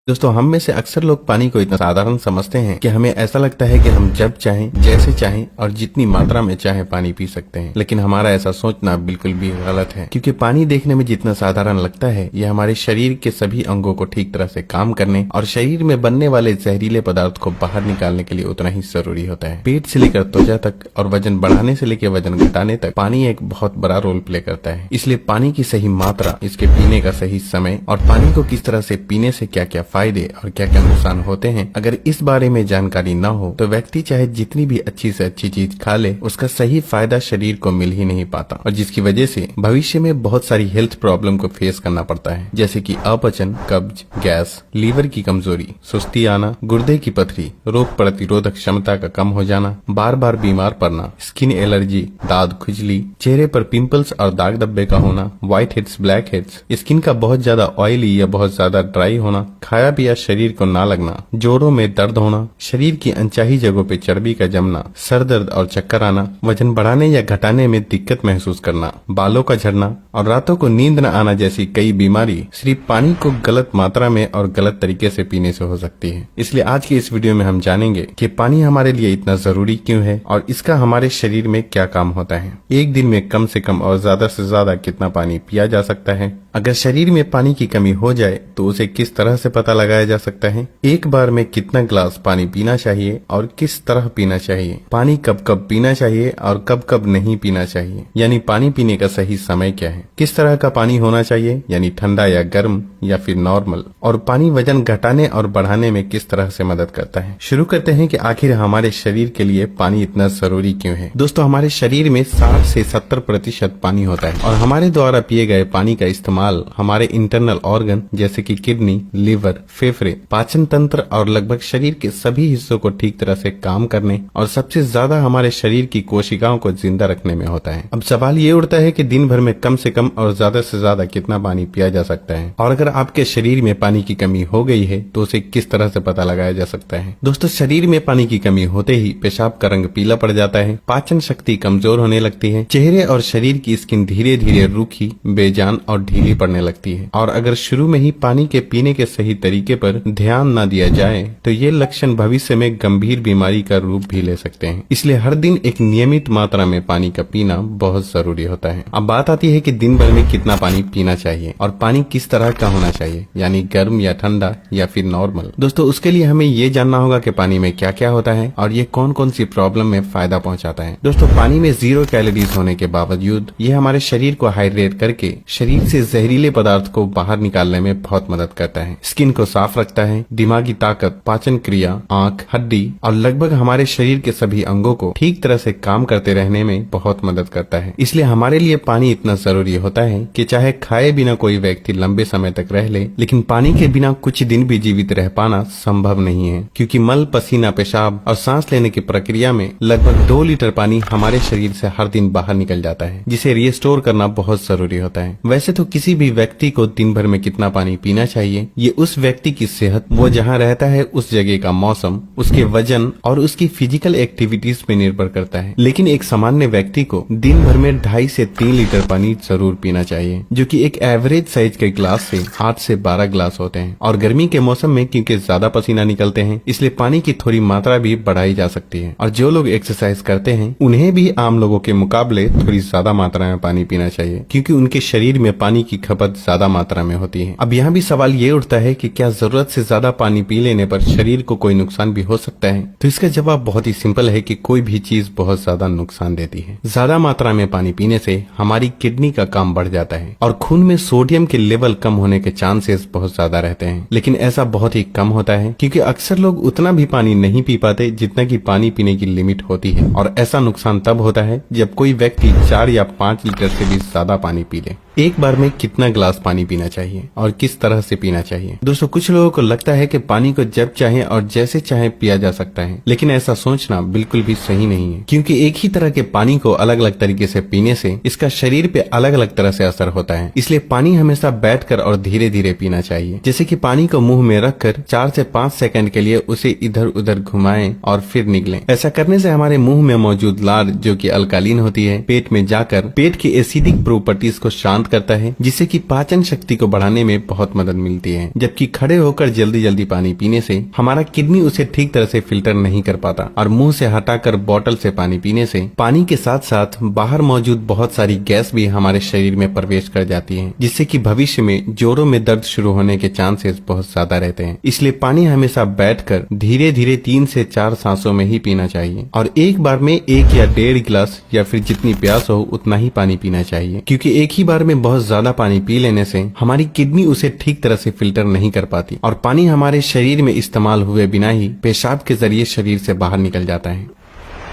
दोस्तों हम में से अक्सर लोग पानी को इतना साधारण समझते हैं कि हमें ऐसा लगता है कि हम जब चाहें, जैसे चाहें और जितनी मात्रा में चाहें पानी पी सकते हैं। लेकिन हमारा ऐसा सोचना बिल्कुल भी गलत है, क्योंकि पानी देखने में जितना साधारण लगता है यह हमारे शरीर के सभी अंगों को ठीक तरह से काम करने और शरीर में बनने वाले जहरीले पदार्थ को बाहर निकालने के लिए उतना ही जरूरी होता है। पेट से लेकर त्वचा तक और वजन बढ़ाने से लेकर वजन घटाने तक पानी एक बहुत बड़ा रोल प्ले करता है। इसलिए पानी की सही मात्रा, इसके पीने का सही समय और पानी को किस तरह से पीने से क्या क्या फायदे और क्या क्या नुकसान होते हैं, अगर इस बारे में जानकारी न हो तो व्यक्ति चाहे जितनी भी अच्छी से अच्छी चीज खा ले, उसका सही फायदा शरीर को मिल ही नहीं पाता और जिसकी वजह से भविष्य में बहुत सारी हेल्थ प्रॉब्लम को फेस करना पड़ता है, जैसे कि अपचन, कब्ज, गैस, लीवर की कमजोरी, सुस्ती आना, गुर्दे की पथरी, रोग प्रतिरोधक क्षमता का कम हो जाना, बार बार बीमार पड़ना, स्किन एलर्जी, दांत खुजली, चेहरे पर पिंपल्स और दाग धब्बे का होना, white heads, black heads, skin का बहुत ज्यादा ऑयली या बहुत ज्यादा ड्राई होना, खाया पिया शरीर को ना लगना, जोड़ों में दर्द होना, शरीर की अनचाही जगहों पे चर्बी का जमना, सर दर्द और चक्कर आना, वजन बढ़ाने या घटाने में दिक्कत महसूस करना, बालों का झड़ना और रातों को नींद न आना जैसी कई बीमारी सिर्फ पानी को गलत मात्रा में और गलत तरीके से पीने से हो सकती है। इसलिए आज की इस वीडियो में हम जानेंगे कि पानी हमारे लिए इतना जरूरी क्यों है और इसका हमारे शरीर में क्या काम होता है। एक दिन में कम से कम और ज्यादा से ज्यादा कितना पानी पिया जा सकता है, अगर शरीर में पानी की कमी हो जाए तो उसे किस तरह से पता लगाया जा सकता है, एक बार में कितना ग्लास पानी पीना चाहिए और किस तरह पीना चाहिए, पानी कब कब पीना चाहिए और कब कब नहीं पीना चाहिए, यानी पानी पीने का सही समय क्या है, किस तरह का पानी होना चाहिए, यानी ठंडा या गर्म या फिर नॉर्मल, और पानी वजन घटाने और बढ़ाने में किस तरह से मदद करता है। शुरू करते हैं कि आखिर हमारे शरीर के लिए पानी इतना जरूरी क्यों है। दोस्तों हमारे शरीर में 60 से 70% पानी होता है और हमारे द्वारा पिए गए पानी का इस्तेमाल हमारे इंटरनल ऑर्गन जैसे कि किडनी, लीवर, फेफड़े, पाचन तंत्र और लगभग शरीर के सभी हिस्सों को ठीक तरह से काम करने और सबसे ज्यादा हमारे शरीर की कोशिकाओं को जिंदा रखने में होता है। अब सवाल ये उठता है कि दिन भर में कम से कम और ज्यादा से ज्यादा कितना पानी पिया जा सकता है और अगर आपके शरीर में पानी की कमी हो गई है तो उसे किस तरह से पता लगाया जा सकता है। दोस्तों शरीर में पानी की कमी होते ही पेशाब का रंग पीला पड़ जाता है, पाचन शक्ति कमजोर होने लगती है, चेहरे और शरीर की स्किन धीरे धीरे रूखी, बेजान और ढीली पड़ने लगती है और अगर शुरू में ही पानी के पीने के सही तरीके पर ध्यान न दिया जाए तो ये लक्षण भविष्य में गंभीर बीमारी का रूप भी ले सकते हैं। इसलिए हर दिन एक नियमित मात्रा में पानी का पीना बहुत जरूरी होता है। अब बात आती है कि दिन भर में कितना पानी पीना चाहिए और पानी किस तरह का होना चाहिए, यानी गर्म या ठंडा या फिर नॉर्मल। दोस्तों उसके लिए हमें ये जानना होगा कि पानी में क्या क्या होता है और ये कौन कौन सी प्रॉब्लम में फायदा पहुंचाता है। दोस्तों पानी में 0 कैलोरीज होने के बावजूद ये हमारे शरीर को हाइड्रेट करके शरीर से जहरीले पदार्थ को बाहर निकालने में बहुत मदद करता है, स्किन को साफ रखता है, दिमागी ताकत, पाचन क्रिया, आंख, हड्डी और लगभग हमारे शरीर के सभी अंगों को ठीक तरह से काम करते रहने में बहुत मदद करता है। इसलिए हमारे लिए पानी इतना जरूरी होता है कि चाहे खाए बिना कोई व्यक्ति लंबे समय तक रह ले, लेकिन पानी के बिना कुछ दिन भी जीवित रह पाना संभव नहीं है, क्योंकि मल, पसीना, पेशाब और सांस लेने की प्रक्रिया में लगभग 2 लीटर पानी हमारे शरीर से हर दिन बाहर निकल जाता है, जिसे रिस्टोर करना बहुत जरूरी होता है। वैसे तो किसी भी व्यक्ति को दिन भर में कितना पानी पीना चाहिए ये उस व्यक्ति की सेहत, वो जहाँ रहता है उस जगह का मौसम, उसके वजन और उसकी फिजिकल एक्टिविटीज पे निर्भर करता है। लेकिन एक सामान्य व्यक्ति को दिन भर में 2.5 से 3 लीटर पानी जरूर पीना चाहिए, जो कि एक एवरेज साइज के ग्लास से 8 से 12 ग्लास होते हैं। और गर्मी के मौसम में क्योंकि ज्यादा पसीना निकलते हैं इसलिए पानी की थोड़ी मात्रा भी बढ़ाई जा सकती है। और जो लोग एक्सरसाइज करते हैं उन्हें भी आम लोगों के मुकाबले थोड़ी ज्यादा मात्रा में पानी पीना चाहिए, क्योंकि उनके शरीर में पानी की खपत ज्यादा मात्रा में होती है। अब यहाँ भी सवाल ये उठता है कि क्या जरूरत से ज्यादा पानी पी लेने पर शरीर को कोई नुकसान भी हो सकता है। तो इसका जवाब बहुत ही सिंपल है कि कोई भी चीज बहुत ज्यादा नुकसान देती है। ज्यादा मात्रा में पानी पीने से हमारी किडनी का काम बढ़ जाता है और खून में सोडियम के लेवल कम होने के चांसेस बहुत ज्यादा रहते हैं, लेकिन ऐसा बहुत ही कम होता है क्योंकि अक्सर लोग उतना भी पानी नहीं पी पाते जितना कि पानी पीने की लिमिट होती है। और ऐसा नुकसान तब होता है जब कोई व्यक्ति 4 या 5 लीटर से भी ज्यादा पानी पी ले। एक बार में कितना ग्लास पानी पीना चाहिए और किस तरह से पीना चाहिए। दोस्तों कुछ लोगों को लगता है कि पानी को जब चाहे और जैसे चाहे पिया जा सकता है, लेकिन ऐसा सोचना बिल्कुल भी सही नहीं है, क्योंकि एक ही तरह के पानी को अलग अलग तरीके से पीने से इसका शरीर पे अलग अलग तरह से असर होता है। इसलिए पानी हमेशा बैठकर और धीरे धीरे पीना चाहिए, जैसे कि पानी को मुंह में रखकर 4 से 5 सेकंड के लिए उसे इधर उधर घुमाएं और फिर निगलें। ऐसा करने से हमारे मुंह में मौजूद लार, जो कि अल्कालीन होती है, पेट में जाकर पेट की एसिडिक प्रॉपर्टीज को शांत करता है, जिससे जिससे कि पाचन शक्ति को बढ़ाने में बहुत मदद मिलती है। जबकि खड़े होकर जल्दी जल्दी पानी पीने से हमारा किडनी उसे ठीक तरह से फिल्टर नहीं कर पाता और मुंह से हटाकर बोतल से पानी पीने से पानी के साथ साथ बाहर मौजूद बहुत सारी गैस भी हमारे शरीर में प्रवेश कर जाती है, जिससे कि भविष्य में जोड़ों में दर्द शुरू होने के चांसेस बहुत ज्यादा रहते हैं। इसलिए पानी हमेशा बैठकर धीरे धीरे 3 से 4 सांसों में ही पीना चाहिए और एक बार में 1 या 1.5 गिलास या फिर जितनी प्यास हो उतना ही पानी पीना चाहिए, क्योंकि एक ही बार में बहुत ज्यादा पानी पी लेने से हमारी किडनी उसे ठीक तरह से फिल्टर नहीं कर पाती और पानी हमारे शरीर में इस्तेमाल हुए बिना ही पेशाब के जरिए शरीर से बाहर निकल जाता है।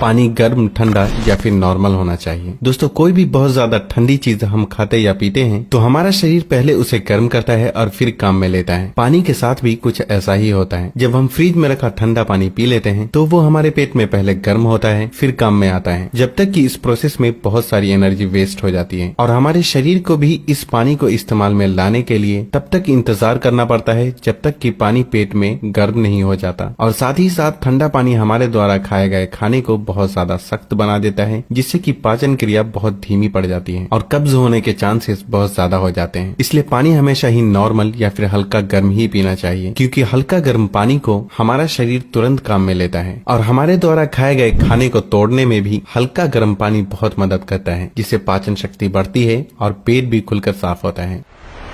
पानी गर्म, ठंडा या फिर नॉर्मल होना चाहिए। दोस्तों, कोई भी बहुत ज्यादा ठंडी चीज हम खाते या पीते हैं तो हमारा शरीर पहले उसे गर्म करता है और फिर काम में लेता है। पानी के साथ भी कुछ ऐसा ही होता है। जब हम फ्रिज में रखा ठंडा पानी पी लेते हैं तो वो हमारे पेट में पहले गर्म होता है फिर काम में आता है, जब तक कि इस प्रोसेस में बहुत सारी एनर्जी वेस्ट हो जाती है और हमारे शरीर को भी इस पानी को इस्तेमाल में लाने के लिए तब तक इंतजार करना पड़ता है जब तक कि पानी पेट में गर्म नहीं हो जाता। और साथ ही साथ ठंडा पानी हमारे द्वारा खाए गए खाने को बहुत ज्यादा सख्त बना देता है, जिससे कि पाचन क्रिया बहुत धीमी पड़ जाती है और कब्ज होने के चांसेस बहुत ज्यादा हो जाते हैं। इसलिए पानी हमेशा ही नॉर्मल या फिर हल्का गर्म ही पीना चाहिए, क्योंकि हल्का गर्म पानी को हमारा शरीर तुरंत काम में लेता है और हमारे द्वारा खाए गए खाने को तोड़ने में भी हल्का गर्म पानी बहुत मदद करता है, जिससे पाचन शक्ति बढ़ती है और पेट भी खुलकर साफ होता है।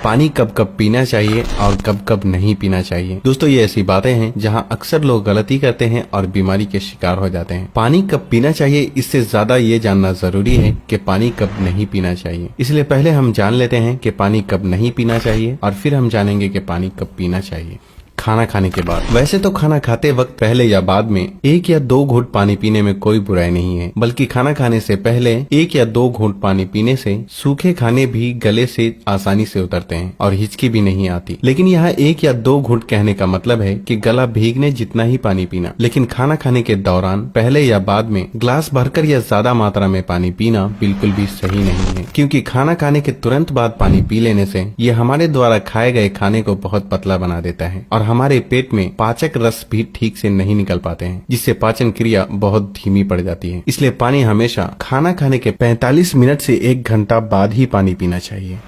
पानी कब कब पीना चाहिए और कब कब नहीं पीना चाहिए। दोस्तों, ये ऐसी बातें हैं जहां अक्सर लोग गलती करते हैं और बीमारी के शिकार हो जाते हैं। पानी कब पीना चाहिए इससे ज्यादा ये जानना जरूरी है कि पानी कब नहीं पीना चाहिए। इसलिए पहले हम जान लेते हैं कि पानी कब नहीं पीना चाहिए और फिर हम जानेंगे कि पानी कब पीना चाहिए। खाना खाने के बाद। वैसे तो खाना खाते वक्त पहले या बाद में 1 या 2 घूंट पानी पीने में कोई बुराई नहीं है, बल्कि खाना खाने से पहले 1 या 2 घूंट पानी पीने से सूखे खाने भी गले से आसानी से उतरते हैं और हिचकी भी नहीं आती। लेकिन यहाँ 1 या 2 घूंट कहने का मतलब है कि गला भीगने जितना ही पानी पीना। लेकिन खाना खाने के दौरान पहले या बाद में ग्लास भरकर या ज्यादा मात्रा में पानी पीना बिल्कुल भी सही नहीं है, क्योंकि खाना खाने के तुरंत बाद पानी पी लेने से ये हमारे द्वारा खाए गए खाने को बहुत पतला बना देता है और हमारे पेट में पाचक रस भी ठीक से नहीं निकल पाते हैं, जिससे पाचन क्रिया बहुत धीमी पड़ जाती है। इसलिए पानी हमेशा खाना खाने के 45 मिनट से 1 घंटा बाद ही पानी पीना चाहिए।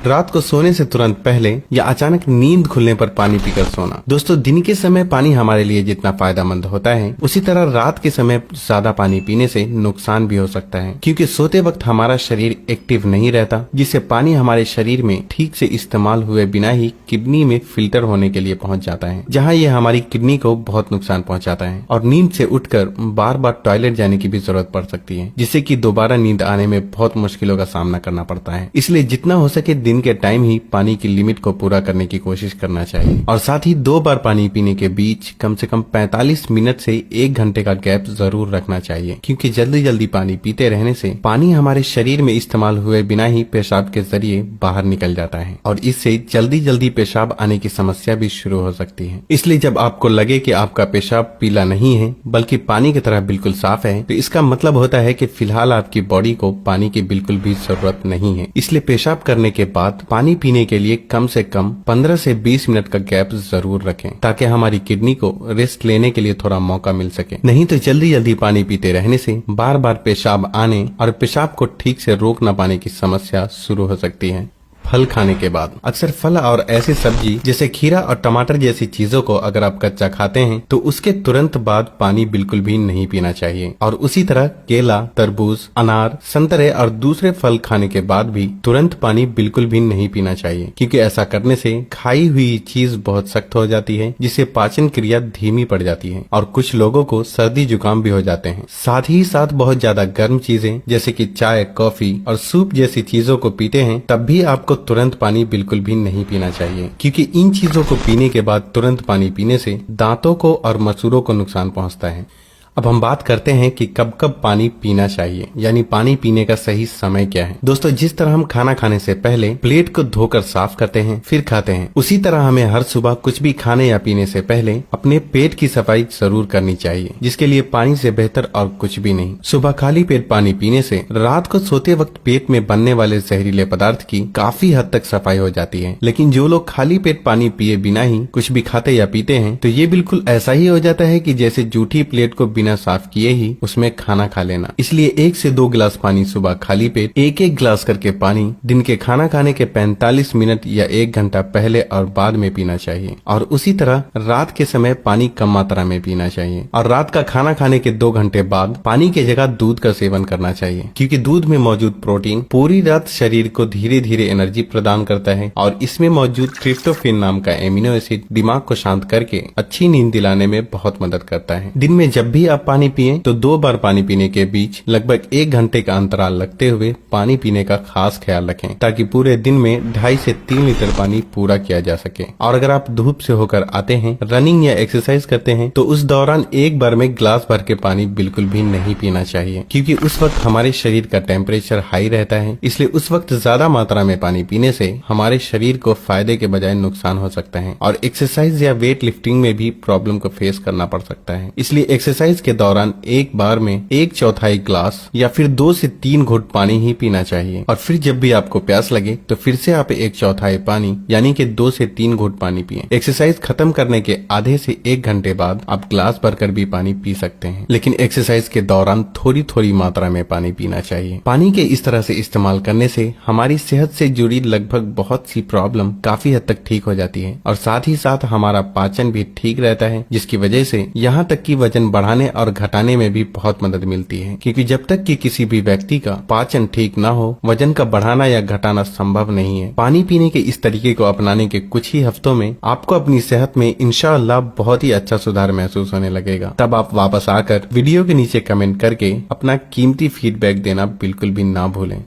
रात को सोने से तुरंत पहले या अचानक नींद खुलने पर पानी पीकर सोना। दोस्तों, दिन के समय पानी हमारे लिए जितना फायदेमंद होता है उसी तरह रात के समय ज्यादा पानी पीने से नुकसान भी हो सकता है, क्योंकि सोते वक्त हमारा शरीर एक्टिव नहीं रहता, जिससे पानी हमारे शरीर में ठीक से इस्तेमाल हुए बिना ही किडनी में फिल्टर होने के लिए पहुंच जाता है, जहां ये हमारी किडनी को बहुत नुकसान पहुंचाता है और नींद से उठकर बार बार टॉयलेट जाने की भी जरूरत पड़ सकती है, जिससे कि दोबारा नींद आने में बहुत मुश्किलों का सामना करना पड़ता है। इसलिए जितना हो सके दिन के टाइम ही पानी की लिमिट को पूरा करने की कोशिश करना चाहिए और साथ ही 2 बार पानी पीने के बीच कम से कम 45 मिनट से 1 घंटे का गैप जरूर रखना चाहिए, क्योंकि जल्दी जल्दी पानी पीते रहने से पानी हमारे शरीर में इस्तेमाल हुए बिना ही पेशाब के जरिए बाहर निकल जाता है और इससे जल्दी जल्दी पेशाब आने की समस्या भी शुरू हो सकती है। इसलिए जब आपको लगे कि आपका पेशाब पीला नहीं है बल्कि पानी की तरह बिल्कुल साफ है, तो इसका मतलब होता है कि फिलहाल आपकी बॉडी को पानी की बिल्कुल भी जरूरत नहीं है। इसलिए पेशाब करने के बाद पानी पीने के लिए कम से कम 15 से 20 मिनट का गैप जरूर रखें, ताकि हमारी किडनी को रेस्ट लेने के लिए थोड़ा मौका मिल सके। नहीं तो जल्दी जल्दी पानी पीते रहने से बार बार पेशाब आने और पेशाब को ठीक से रोक न पाने की समस्या शुरू हो सकती है। फल खाने के बाद। अक्सर फल और ऐसी सब्जी जैसे खीरा और टमाटर जैसी चीजों को अगर आप कच्चा खाते हैं तो उसके तुरंत बाद पानी बिल्कुल भी नहीं पीना चाहिए, और उसी तरह केला, तरबूज, अनार, संतरे और दूसरे फल खाने के बाद भी तुरंत पानी बिल्कुल भी नहीं पीना चाहिए, क्योंकि ऐसा करने से खाई हुई चीज बहुत सख्त हो जाती है, जिससे पाचन क्रिया धीमी पड़ जाती है और कुछ लोगों को सर्दी जुकाम भी हो जाते हैं। साथ ही साथ बहुत ज्यादा गर्म चीजें जैसे कि चाय, कॉफी और सूप जैसी चीजों को पीते हैं तब भी आपको तुरंत पानी बिल्कुल भी नहीं पीना चाहिए, क्योंकि इन चीजों को पीने के बाद तुरंत पानी पीने से दांतों को और मसूड़ों को नुकसान पहुंचता है। अब हम बात करते हैं कि कब कब पानी पीना चाहिए, यानी पानी पीने का सही समय क्या है। दोस्तों, जिस तरह हम खाना खाने से पहले प्लेट को धोकर साफ करते हैं फिर खाते हैं, उसी तरह हमें हर सुबह कुछ भी खाने या पीने से पहले अपने पेट की सफाई जरूर करनी चाहिए, जिसके लिए पानी से बेहतर और कुछ भी नहीं। सुबह खाली पेट पानी पीने से रात को सोते वक्त पेट में बनने वाले जहरीले पदार्थ की काफी हद तक सफाई हो जाती है। लेकिन जो लोग खाली पेट पानी पिए बिना ही कुछ भी खाते या पीते हैं तो ये बिल्कुल ऐसा ही हो जाता है कि जैसे जूठी प्लेट को बिना बिना साफ किए ही उसमें खाना खा लेना। इसलिए 1 से 2 गिलास पानी सुबह खाली पेट 1-1 गिलास करके पानी दिन के खाना खाने के 45 मिनट या 1 घंटा पहले और बाद में पीना चाहिए। और उसी तरह रात के समय पानी कम मात्रा में पीना चाहिए और रात का खाना खाने के 2 घंटे बाद पानी की जगह दूध का सेवन करना चाहिए, क्योंकि दूध में मौजूद प्रोटीन पूरी रात शरीर को धीरे धीरे एनर्जी प्रदान करता है और इसमें मौजूद ट्रिप्टोफैन नाम का एमिनो एसिड दिमाग को शांत करके अच्छी नींद दिलाने में बहुत मदद करता है। दिन में जब भी आप पानी पिएं तो 2 बार पानी पीने के बीच लगभग 1 घंटे का अंतराल रखते हुए पानी पीने का खास ख्याल रखें, ताकि पूरे दिन में 2.5 से 3 लीटर पानी पूरा किया जा सके। और अगर आप धूप से होकर आते हैं, रनिंग या एक्सरसाइज करते हैं, तो उस दौरान एक बार में ग्लास भर के पानी बिल्कुल भी नहीं पीना चाहिए, क्योंकि उस वक्त हमारे शरीर का टेम्परेचर हाई रहता है। इसलिए उस वक्त ज्यादा मात्रा में पानी पीने से हमारे शरीर को फायदे के बजाय नुकसान हो सकता है और एक्सरसाइज या वेट लिफ्टिंग में भी प्रॉब्लम को फेस करना पड़ सकता है। इसलिए एक्सरसाइज के दौरान एक बार में 1/4 ग्लास या फिर 2 से 3 घूंट पानी ही पीना चाहिए। और फिर जब भी आपको प्यास लगे तो फिर से आप 1/4 पानी यानी कि 2 से 3 घूंट पानी पिएं। एक्सरसाइज खत्म करने के आधे से 1 घंटे बाद आप ग्लास भरकर भी पानी पी सकते हैं, लेकिन एक्सरसाइज के दौरान थोड़ी थोड़ी मात्रा में पानी पीना चाहिए। पानी के इस तरह से इस्तेमाल करने से हमारी सेहत से जुड़ी लगभग बहुत सी प्रॉब्लम काफी हद तक ठीक हो जाती है और साथ ही साथ हमारा पाचन भी ठीक रहता है, जिसकी वजह से यहाँ तक कि वजन बढ़ाने और घटाने में भी बहुत मदद मिलती है, क्योंकि जब तक कि किसी भी व्यक्ति का पाचन ठीक ना हो, वजन का बढ़ाना या घटाना संभव नहीं है। पानी पीने के इस तरीके को अपनाने के कुछ ही हफ्तों में आपको अपनी सेहत में इंशाअल्लाह बहुत ही अच्छा सुधार महसूस होने लगेगा। तब आप वापस आकर वीडियो के नीचे कमेंट करके अपना कीमती फीडबैक देना बिल्कुल भी ना भूलें।